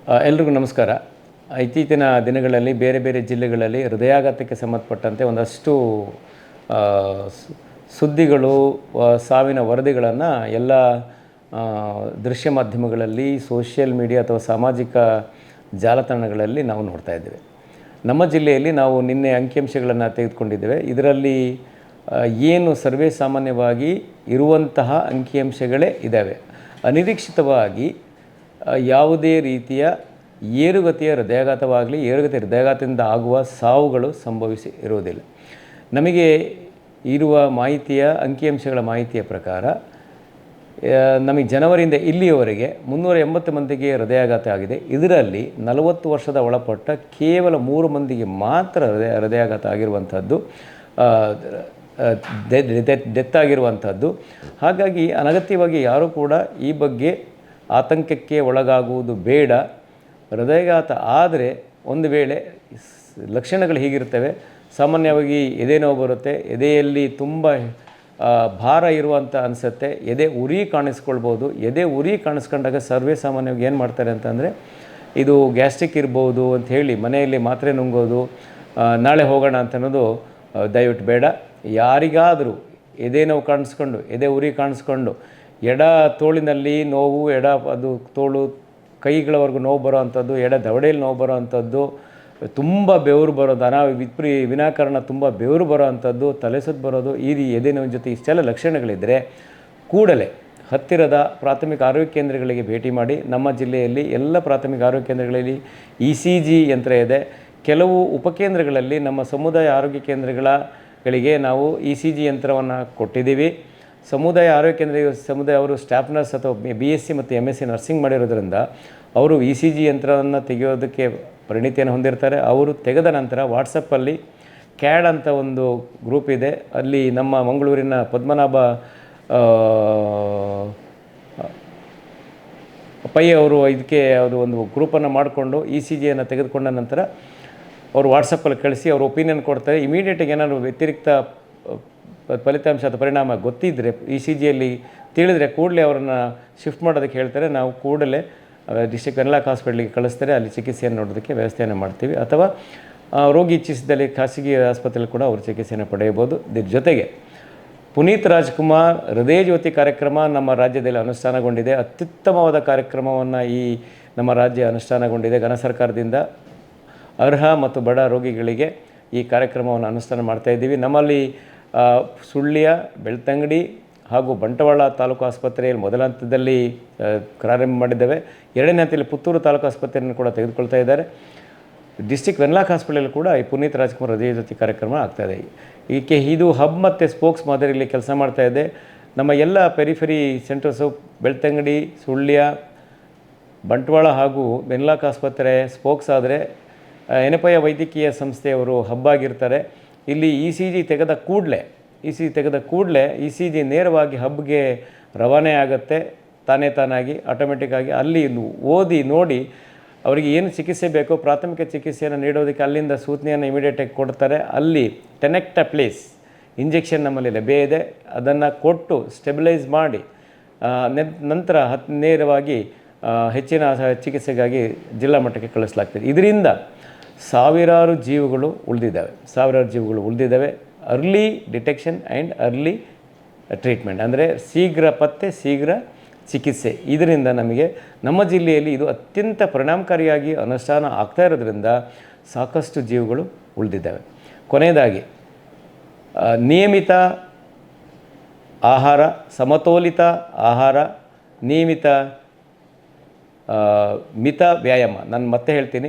ಎಲ್ರಿಗೂ ನಮಸ್ಕಾರ. ಇತ್ತೀಚಿನ ದಿನಗಳಲ್ಲಿ ಬೇರೆ ಬೇರೆ ಜಿಲ್ಲೆಗಳಲ್ಲಿ ಹೃದಯಾಘಾತಕ್ಕೆ ಸಂಬಂಧಪಟ್ಟಂತೆ ಒಂದಷ್ಟು ಆ, ಸುದ್ದಿಗಳು, ಸಾವಿನ ವರದಿಗಳನ್ನು ಎಲ್ಲ ದೃಶ್ಯ ಮಾಧ್ಯಮಗಳಲ್ಲಿ, ಸೋಷಿಯಲ್ ಮೀಡಿಯಾ ಅಥವಾ ಸಾಮಾಜಿಕ ಜಾಲತಾಣಗಳಲ್ಲಿ ನಾವು ನೋಡ್ತಾ ಇದ್ದೇವೆ. ನಮ್ಮ ಜಿಲ್ಲೆಯಲ್ಲಿ ನಾವು ನಿನ್ನೆ ಅಂಕಿಅಂಶಗಳನ್ನು ತೆಗೆದುಕೊಂಡಿದ್ದೇವೆ. ಇದರಲ್ಲಿ ಏನು ಸರ್ವೇ ಸಾಮಾನ್ಯವಾಗಿ ಇರುವಂತಹ ಅಂಕಿಅಂಶಗಳೇ ಇದ್ದಾವೆ. ಅನಿರೀಕ್ಷಿತವಾಗಿ ಯಾವುದೇ ರೀತಿಯ ಏರುಗತಿಯ ಹೃದಯಾಘಾತವಾಗಲಿ, ಏರುಗತಿಯ ಹೃದಯಾಘಾತದಿಂದ ಆಗುವ ಸಾವುಗಳು ಸಂಭವಿಸಿ ಇರುವುದಿಲ್ಲ. ನಮಗೆ ಇರುವ ಅಂಕಿಅಂಶಗಳ ಮಾಹಿತಿಯ ಪ್ರಕಾರ ನಮಗೆ ಜನವರಿಯಿಂದ ಇಲ್ಲಿಯವರೆಗೆ 380 ಮಂದಿಗೆ ಹೃದಯಾಘಾತ ಆಗಿದೆ. ಇದರಲ್ಲಿ 40 ವರ್ಷದ ಒಳಪಟ್ಟ ಕೇವಲ 3 ಮಂದಿಗೆ ಮಾತ್ರ ಹೃದಯಾಘಾತ ಆಗಿರುವಂಥದ್ದು, ಡೆತ್ ಆಗಿರುವಂಥದ್ದು. ಹಾಗಾಗಿ ಅನಗತ್ಯವಾಗಿ ಯಾರೂ ಕೂಡ ಈ ಬಗ್ಗೆ ಆತಂಕಕ್ಕೆ ಒಳಗಾಗುವುದು ಬೇಡ. ಹೃದಯಾಘಾತ ಆದರೆ ಒಂದು ವೇಳೆ ಲಕ್ಷಣಗಳು ಹೀಗಿರ್ತವೆ. ಸಾಮಾನ್ಯವಾಗಿ ಎದೆ ನೋವು ಬರುತ್ತೆ, ಎದೆಯಲ್ಲಿ ತುಂಬ ಭಾರ ಇರುವಂಥ ಅನಿಸುತ್ತೆ, ಎದೆ ಉರಿ ಕಾಣಿಸ್ಕೊಳ್ಬೋದು. ಎದೆ ಉರಿ ಕಾಣಿಸ್ಕೊಂಡಾಗ ಸರ್ವೇ ಸಾಮಾನ್ಯವಾಗಿ ಏನು ಮಾಡ್ತಾರೆ ಅಂತಂದರೆ, ಇದು ಗ್ಯಾಸ್ಟ್ರಿಕ್ ಇರ್ಬೋದು ಅಂತ ಹೇಳಿ ಮನೆಯಲ್ಲಿ ಮಾತ್ರೆ ನುಂಗೋದು, ನಾಳೆ ಹೋಗೋಣ ಅಂತ ಅನ್ನೋದು ದಯವಿಟ್ಟು ಬೇಡ. ಯಾರಿಗಾದರೂ ಎದೆ ನೋವು ಕಾಣಿಸ್ಕೊಂಡು, ಎದೆ ಉರಿ ಕಾಣಿಸ್ಕೊಂಡು, ಎಡ ತೋಳಿನಲ್ಲಿ ನೋವು, ಅದು ತೋಳು ಕೈಗಳವರೆಗೂ ನೋವು ಬರೋ ಅಂಥದ್ದು, ಎಡ ದವಡೆಯಲ್ಲಿ ನೋವು ಬರೋ ಅಂಥದ್ದು, ತುಂಬ ಬೆವರು ಬರೋದು, ವಿನಾಕಾರಣ ತುಂಬ ಬೆವರು ಬರೋ ಅಂಥದ್ದು, ತಲೆ ಸುತ್ತು ಬರೋದು, ಎದೆ ನೋವಿನ ಜೊತೆ ಇಷ್ಟೆಲ್ಲ ಲಕ್ಷಣಗಳಿದ್ದರೆ ಕೂಡಲೇ ಹತ್ತಿರದ ಪ್ರಾಥಮಿಕ ಆರೋಗ್ಯ ಕೇಂದ್ರಗಳಿಗೆ ಭೇಟಿ ಮಾಡಿ. ನಮ್ಮ ಜಿಲ್ಲೆಯಲ್ಲಿ ಎಲ್ಲ ಪ್ರಾಥಮಿಕ ಆರೋಗ್ಯ ಕೇಂದ್ರಗಳಲ್ಲಿ ECG ಯಂತ್ರ ಇದೆ. ಕೆಲವು ಉಪಕೇಂದ್ರಗಳಲ್ಲಿ ನಮ್ಮ ಸಮುದಾಯ ಆರೋಗ್ಯ ಕೇಂದ್ರಗಳಿಗೆ ನಾವು ECG ಯಂತ್ರವನ್ನು ಕೊಟ್ಟಿದ್ದೀವಿ. ಸಮುದಾಯ ಆರೋಗ್ಯ ಕೇಂದ್ರ ಅವರು ಸ್ಟಾಫ್ ನರ್ಸ್ ಅಥವಾ BSc ಮತ್ತು MSc ನರ್ಸಿಂಗ್ ಮಾಡಿರೋದ್ರಿಂದ ಅವರು ECG ಯಂತ್ರವನ್ನು ತೆಗೆಯೋದಕ್ಕೆ ಪರಿಣಿತಿಯನ್ನು ಹೊಂದಿರ್ತಾರೆ. ಅವರು ತೆಗೆದ ನಂತರ ವಾಟ್ಸಪ್ಪಲ್ಲಿ CAD ಅಂತ ಒಂದು ಗ್ರೂಪ್ ಇದೆ. ಅಲ್ಲಿ ನಮ್ಮ ಮಂಗಳೂರಿನ ಪದ್ಮನಾಭ ಪೈ ಅವರು ಅದು ಒಂದು ಗ್ರೂಪನ್ನು ಮಾಡಿಕೊಂಡು ECGಯನ್ನು ತೆಗೆದುಕೊಂಡ ನಂತರ ಅವರು ವಾಟ್ಸಪ್ಪಲ್ಲಿ ಕಳಿಸಿ ಅವರು ಒಪಿನಿಯನ್ ಕೊಡ್ತಾರೆ. ಇಮಿಡಿಯೇಟಾಗಿ ಏನಾದರೂ ವ್ಯತಿರಿಕ್ತ ಫಲಿತಾಂಶ ಅಥವಾ ಪರಿಣಾಮ ಗೊತ್ತಿದ್ದರೆ ECGಯಲ್ಲಿ ತಿಳಿದರೆ ಕೂಡಲೇ ಅವರನ್ನು ಶಿಫ್ಟ್ ಮಾಡೋದಕ್ಕೆ ಹೇಳ್ತಾರೆ. ನಾವು ಕೂಡಲೇ ಡಿಸ್ಟ್ರಿಕ್ಟ್ ವೆನ್ಲಾಕ್ ಹಾಸ್ಪಿಟ್ಲಿಗೆ ಕಳಿಸ್ತಾರೆ. ಅಲ್ಲಿ ಚಿಕಿತ್ಸೆಯನ್ನು ನೋಡೋದಕ್ಕೆ ವ್ಯವಸ್ಥೆಯನ್ನು ಮಾಡ್ತೀವಿ. ಅಥವಾ ರೋಗಿ ಇಚ್ಛಿಸಿದಲ್ಲಿ ಖಾಸಗಿ ಆಸ್ಪತ್ರೆಯಲ್ಲಿ ಕೂಡ ಅವರು ಚಿಕಿತ್ಸೆಯನ್ನು ಪಡೆಯಬಹುದು. ಇದ್ರ ಜೊತೆಗೆ ಪುನೀತ್ ರಾಜ್ಕುಮಾರ್ ಹೃದಯ ಜ್ಯೋತಿ ಕಾರ್ಯಕ್ರಮ ನಮ್ಮ ರಾಜ್ಯದಲ್ಲಿ ಅನುಷ್ಠಾನಗೊಂಡಿದೆ. ಅತ್ಯುತ್ತಮವಾದ ಕಾರ್ಯಕ್ರಮವನ್ನು ನಮ್ಮ ರಾಜ್ಯ ಅನುಷ್ಠಾನಗೊಂಡಿದೆ. ಘನ ಸರ್ಕಾರದಿಂದ ಅರ್ಹ ಮತ್ತು ಬಡ ರೋಗಿಗಳಿಗೆ ಈ ಕಾರ್ಯಕ್ರಮವನ್ನು ಅನುಷ್ಠಾನ ಮಾಡ್ತಾಯಿದ್ದೀವಿ. ನಮ್ಮಲ್ಲಿ ಸುಳ್ಯ, ಬೆಳ್ತಂಗಡಿ ಹಾಗೂ ಬಂಟ್ವಾಳ ತಾಲೂಕು ಆಸ್ಪತ್ರೆಯಲ್ಲಿ ಮೊದಲ ಹಂತದಲ್ಲಿ ಪ್ರಾರಂಭ ಮಾಡಿದ್ದೇವೆ. ಎರಡನೇ ಹಂತದಲ್ಲಿ ಪುತ್ತೂರು ತಾಲೂಕು ಆಸ್ಪತ್ರೆಯನ್ನು ಕೂಡ ತೆಗೆದುಕೊಳ್ತಾ ಇದ್ದಾರೆ. ಡಿಸ್ಟ್ರಿಕ್ಟ್ ವೆನ್ಲಾಕ್ ಹಾಸ್ಪಿಟಲ್ ಕೂಡ ಈ ಪುನೀತ್ ರಾಜ್ಕುಮಾರ್ ಹೃದಯ ಜ್ಯೋತಿ ಕಾರ್ಯಕ್ರಮ ಆಗ್ತಾಯಿದೆ. ಇದು ಹಬ್ ಮತ್ತು ಸ್ಪೋಕ್ಸ್ ಮಾದರಿಯಲ್ಲಿ ಕೆಲಸ ಮಾಡ್ತಾಯಿದೆ. ನಮ್ಮ ಎಲ್ಲ ಪೆರಿಫೆರಿ ಸೆಂಟರ್ಸು ಬೆಳ್ತಂಗಡಿ, ಸುಳ್ಯ, ಬಂಟ್ವಾಳ ಹಾಗೂ ವೆನ್ಲಾಕ್ ಆಸ್ಪತ್ರೆ ಸ್ಪೋಕ್ಸ್ ಆದರೆ ಎನಪಯ ವೈದ್ಯಕೀಯ ಸಂಸ್ಥೆಯವರು ಹಬ್ ಆಗಿರ್ತಾರೆ. ಇಲ್ಲಿ ECG ತೆಗೆದ ಕೂಡಲೇ ECG ನೇರವಾಗಿ ಹಬ್ಗೆ ರವಾನೆ ಆಗುತ್ತೆ. ತಾನಾಗಿ ಆಟೋಮೆಟಿಕ್ಕಾಗಿ ಅಲ್ಲಿ ಓದಿ ನೋಡಿ ಅವರಿಗೆ ಏನು ಚಿಕಿತ್ಸೆ ಬೇಕೋ ಪ್ರಾಥಮಿಕ ಚಿಕಿತ್ಸೆಯನ್ನು ನೀಡೋದಕ್ಕೆ ಅಲ್ಲಿಂದ ಸೂಚನೆಯನ್ನು ಇಮಿಡಿಯೇಟಾಗಿ ಕೊಡ್ತಾರೆ. ಅಲ್ಲಿ ಟೆನೆಕ್ಟಪ್ಲೇಸ್ ಇಂಜೆಕ್ಷನ್ ನಮ್ಮಲ್ಲಿ ಲಭ್ಯ ಇದೆ. ಅದನ್ನು ಕೊಟ್ಟು ಸ್ಟೆಬಿಲೈಸ್ ಮಾಡಿ ನಂತರ ನೇರವಾಗಿ ಹೆಚ್ಚಿನ ಚಿಕಿತ್ಸೆಗಾಗಿ ಜಿಲ್ಲಾ ಮಟ್ಟಕ್ಕೆ ಕಳಿಸಲಾಗ್ತದೆ. ಇದರಿಂದ ಸಾವಿರಾರು ಜೀವಗಳು ಉಳಿದಿದ್ದಾವೆ. Early detection and early treatment ಅಂದರೆ ಶೀಘ್ರ ಪತ್ತೆ, ಶೀಘ್ರ ಚಿಕಿತ್ಸೆ. ಇದರಿಂದ ನಮ್ಮ ಜಿಲ್ಲೆಯಲ್ಲಿ ಇದು ಅತ್ಯಂತ ಪರಿಣಾಮಕಾರಿಯಾಗಿ ಅನುಷ್ಠಾನ ಆಗ್ತಾ ಇರೋದ್ರಿಂದ ಸಾಕಷ್ಟು ಜೀವಗಳು ಉಳಿದಿದ್ದಾವೆ. ಕೊನೆಯದಾಗಿ ನಿಯಮಿತ ಆಹಾರ, ಸಮತೋಲಿತ ಆಹಾರ, ನಿಯಮಿತ ಮಿತ ವ್ಯಾಯಾಮ. ನಾನು ಮತ್ತೆ ಹೇಳ್ತೀನಿ,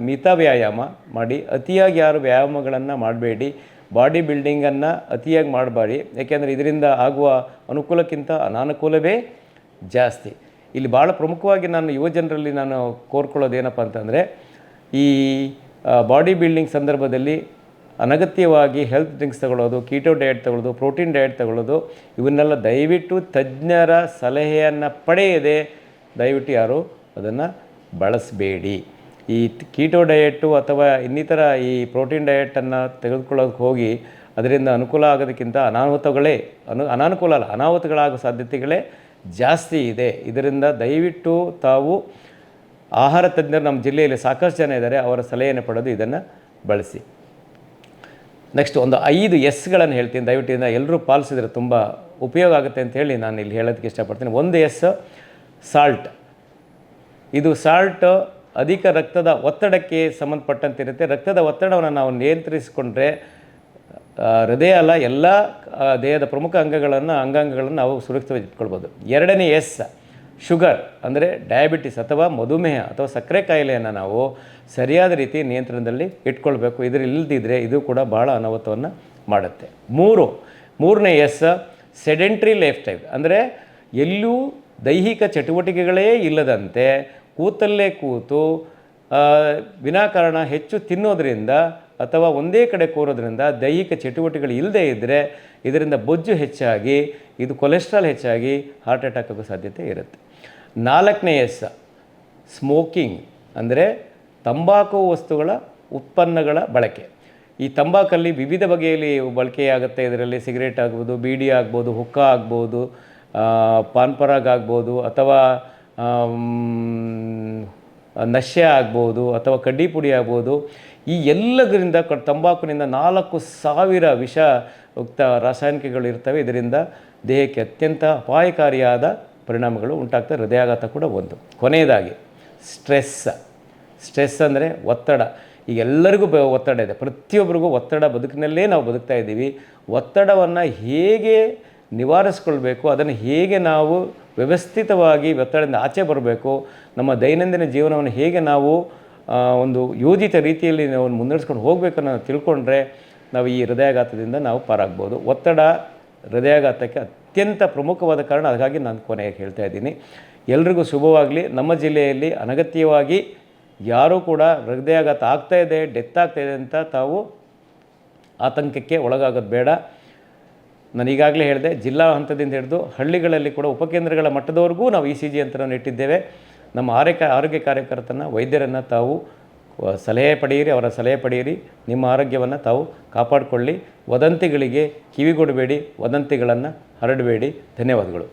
ಮಿತ ವ್ಯಾಯಾಮ ಮಾಡಿ. ಅತಿಯಾಗಿ ಯಾರು ವ್ಯಾಯಾಮಗಳನ್ನು ಮಾಡಬೇಡಿ. ಬಾಡಿ ಬಿಲ್ಡಿಂಗನ್ನು ಅತಿಯಾಗಿ ಮಾಡಬೇಡಿ. ಏಕೆಂದರೆ ಇದರಿಂದ ಆಗುವ ಅನುಕೂಲಕ್ಕಿಂತ ಅನಾನುಕೂಲವೇ ಜಾಸ್ತಿ. ಇಲ್ಲಿ ಭಾಳ ಪ್ರಮುಖವಾಗಿ ಯುವ ಜನರಲ್ಲಿ ನಾನು ಕೋರ್ಕೊಳ್ಳೋದೇನಪ್ಪ ಅಂತಂದರೆ, ಈ ಬಾಡಿ ಬಿಲ್ಡಿಂಗ್ ಸಂದರ್ಭದಲ್ಲಿ ಅನಗತ್ಯವಾಗಿ ಹೆಲ್ತ್ ಡ್ರಿಂಕ್ಸ್ ತಗೊಳ್ಳೋದು, ಕೀಟೋ ಡಯಟ್ ತಗೊಳ್ಳೋದು, ಪ್ರೋಟೀನ್ ಡಯಟ್ ತಗೊಳ್ಳೋದು, ಇವನ್ನೆಲ್ಲ ದಯವಿಟ್ಟು ತಜ್ಞರ ಸಲಹೆಯನ್ನು ಪಡೆಯದೆ ದಯವಿಟ್ಟು ಯಾರು ಅದನ್ನು ಬಳಸಬೇಡಿ. ಈ ಕೀಟೋ ಡಯೆಟ್ಟು ಅಥವಾ ಇನ್ನಿತರ ಈ ಪ್ರೋಟೀನ್ ಡಯೆಟನ್ನು ತೆಗೆದುಕೊಳ್ಳೋಕೆ ಹೋಗಿ ಅದರಿಂದ ಅನುಕೂಲ ಆಗೋದಕ್ಕಿಂತ ಅನಾಹುತಗಳಾಗೋ ಸಾಧ್ಯತೆಗಳೇ ಜಾಸ್ತಿ ಇದೆ. ಇದರಿಂದ ದಯವಿಟ್ಟು ತಾವು ಆಹಾರ ತಜ್ಞರು ನಮ್ಮ ಜಿಲ್ಲೆಯಲ್ಲಿ ಸಾಕಷ್ಟು ಜನ ಇದ್ದಾರೆ, ಅವರ ಸಲಹೆಯನ್ನು ಪಡೆದು ಇದನ್ನು ಬಳಸಿ. ನೆಕ್ಸ್ಟ್ ಒಂದು 5 ಎಸ್ಗಳನ್ನು ಹೇಳ್ತೀನಿ, ದಯವಿಟ್ಟು ಇದನ್ನು ಎಲ್ಲರೂ ಪಾಲಿಸಿದ್ರೆ ತುಂಬ ಉಪಯೋಗ ಆಗುತ್ತೆ ಅಂತ ಹೇಳಿ ನಾನು ಇಲ್ಲಿ ಹೇಳೋದಕ್ಕೆ ಇಷ್ಟಪಡ್ತೀನಿ. ಒಂದು ಎಸ್ ಸಾಲ್ಟ್. ಇದು ಸಾಲ್ಟ್ ಅಧಿಕ ರಕ್ತದ ಒತ್ತಡಕ್ಕೆ ಸಂಬಂಧಪಟ್ಟಂತಿರುತ್ತೆ. ರಕ್ತದ ಒತ್ತಡವನ್ನು ನಾವು ನಿಯಂತ್ರಿಸಿಕೊಂಡ್ರೆ ಹೃದಯ ಅಲ್ಲ, ಎಲ್ಲ ದೇಹದ ಪ್ರಮುಖ ಅಂಗಾಂಗಗಳನ್ನು ನಾವು ಸುರಕ್ಷಿತವಾಗಿ ಇಟ್ಕೊಳ್ಬೋದು. ಎರಡನೇ ಎಸ್ ಶುಗರ್, ಅಂದರೆ ಡಯಾಬಿಟಿಸ್ ಅಥವಾ ಮಧುಮೇಹ ಅಥವಾ ಸಕ್ಕರೆ ಕಾಯಿಲೆಯನ್ನು ನಾವು ಸರಿಯಾದ ರೀತಿ ನಿಯಂತ್ರಣದಲ್ಲಿ ಇಟ್ಕೊಳ್ಬೇಕು. ಇಲ್ಲದಿದ್ದರೆ ಇದು ಕೂಡ ಬಹಳ ಅನಾಹುತವನ್ನು ಮಾಡುತ್ತೆ. ಮೂರನೇ ಎಸ್ ಸೆಡೆಂಟ್ರಿ ಲೈಫ್ ಸ್ಟೈಲ್, ಅಂದರೆ ಎಲ್ಲೂ ದೈಹಿಕ ಚಟುವಟಿಕೆಗಳೇ ಇಲ್ಲದಂತೆ ಕೂತಲ್ಲೇ ಕೂತು ವಿನಾಕಾರಣ ಹೆಚ್ಚು ತಿನ್ನೋದ್ರಿಂದ ಅಥವಾ ಒಂದೇ ಕಡೆ ಕೂರೋದ್ರಿಂದ ದೈಹಿಕ ಚಟುವಟಿಕೆಗಳು ಇಲ್ಲದೇ ಇದ್ದರೆ ಇದರಿಂದ ಬೊಜ್ಜು ಹೆಚ್ಚಾಗಿ ಇದು ಕೊಲೆಸ್ಟ್ರಾಲ್ ಹೆಚ್ಚಾಗಿ ಹಾರ್ಟ್ ಅಟ್ಯಾಕ್ ಆಗೋ ಸಾಧ್ಯತೆ ಇರುತ್ತೆ. 4ನೇ ಎಸ್ ಸ್ಮೋಕಿಂಗ್, ಅಂದರೆ ತಂಬಾಕು ವಸ್ತುಗಳ ಉತ್ಪನ್ನಗಳ ಬಳಕೆ. ಈ ತಂಬಾಕಲ್ಲಿ ವಿವಿಧ ಬಗೆಯಲ್ಲಿ ಬಳಕೆಯಾಗುತ್ತೆ. ಇದರಲ್ಲಿ ಸಿಗರೇಟ್ ಆಗ್ಬೋದು, ಬೀಡಿ ಆಗ್ಬೋದು, ಹುಕ್ಕ ಆಗ್ಬೋದು, ಪಾನ್ಪರಾಗ್ ಆಗ್ಬೋದು, ಅಥವಾ ನಶ್ಯ ಆಗ್ಬೋದು, ಅಥವಾ ಕಡ್ಡಿ ಪುಡಿ ಆಗ್ಬೋದು. ಈ ಎಲ್ಲದರಿಂದ ತಂಬಾಕುನಿಂದ 4,000 ವಿಷಯುಕ್ತ ರಾಸಾಯನಿಕಗಳು ಇರ್ತವೆ. ಇದರಿಂದ ದೇಹಕ್ಕೆ ಅತ್ಯಂತ ಅಪಾಯಕಾರಿಯಾದ ಪರಿಣಾಮಗಳು ಉಂಟಾಗ್ತವೆ. ಹೃದಯಾಘಾತ ಕೂಡ ಒಂದು. ಕೊನೆಯದಾಗಿ ಸ್ಟ್ರೆಸ್ ಅಂದರೆ ಒತ್ತಡ. ಈಗ ಎಲ್ಲರಿಗೂ ಒತ್ತಡ ಇದೆ, ಪ್ರತಿಯೊಬ್ಬರಿಗೂ ಒತ್ತಡ. ಬದುಕಿನಲ್ಲೇ ನಾವು ಬದುಕ್ತಾ ಇದ್ದೀವಿ. ಒತ್ತಡವನ್ನು ಹೇಗೆ ನಿವಾರಿಸ್ಕೊಳ್ಬೇಕು, ಅದನ್ನು ಹೇಗೆ ನಾವು ವ್ಯವಸ್ಥಿತವಾಗಿ ಒತ್ತಡದಿಂದ ಆಚೆ ಬರಬೇಕು, ನಮ್ಮ ದೈನಂದಿನ ಜೀವನವನ್ನು ಹೇಗೆ ನಾವು ಒಂದು ಯೋಜಿತ ರೀತಿಯಲ್ಲಿ ನಾವು ಮುನ್ನಡೆಸ್ಕೊಂಡು ಹೋಗಬೇಕು ಅನ್ನೋದು ತಿಳ್ಕೊಂಡ್ರೆ ನಾವು ಈ ಹೃದಯಾಘಾತದಿಂದ ನಾವು ಪಾರಾಗ್ಬೋದು. ಒತ್ತಡ ಹೃದಯಾಘಾತಕ್ಕೆ ಅತ್ಯಂತ ಪ್ರಮುಖವಾದ ಕಾರಣ. ಹಾಗಾಗಿ ನಾನು ಕೊನೆಗೆ ಹೇಳ್ತಾ ಇದ್ದೀನಿ, ಎಲ್ರಿಗೂ ಶುಭವಾಗಲಿ. ನಮ್ಮ ಜಿಲ್ಲೆಯಲ್ಲಿ ಅನಗತ್ಯವಾಗಿ ಯಾರೂ ಕೂಡ ಹೃದಯಾಘಾತ ಆಗ್ತಾಯಿದೆ, ಡೆತ್ ಆಗ್ತಾಯಿದೆ ಅಂತ ತಾವು ಆತಂಕಕ್ಕೆ ಒಳಗಾಗೋದು ಬೇಡ. ನಾನು ಈಗಾಗಲೇ ಹೇಳಿದೆ, ಜಿಲ್ಲಾ ಹಂತದಿಂದ ಹಿಡಿದು ಹಳ್ಳಿಗಳಲ್ಲಿ ಕೂಡ ಉಪಕೇಂದ್ರಗಳ ಮಟ್ಟದವರೆಗೂ ನಾವು ECG ಯಂತ್ರವನ್ನು ಇಟ್ಟಿದ್ದೇವೆ. ನಮ್ಮ ಆರೋಗ್ಯ ಕಾರ್ಯಕರ್ತನ ವೈದ್ಯರನ್ನು ತಾವು ಸಲಹೆ ಪಡೆಯಿರಿ, ಅವರ ಸಲಹೆ ಪಡೆಯಿರಿ. ನಿಮ್ಮ ಆರೋಗ್ಯವನ್ನು ತಾವು ಕಾಪಾಡಿಕೊಳ್ಳಿ. ವದಂತಿಗಳಿಗೆ ಕಿವಿಗೊಡಬೇಡಿ, ವದಂತಿಗಳನ್ನು ಹರಡಬೇಡಿ. ಧನ್ಯವಾದಗಳು.